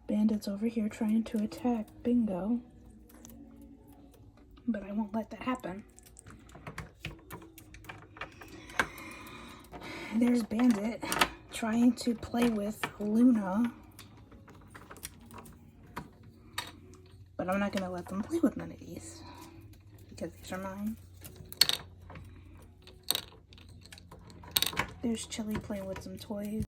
Bandit's over here trying to attack Bingo. But I won't let that happen. There's Bandit trying to play with Luna. But I'm not going to let them play with none of these. Because these are mine. There's Chili playing with some toys.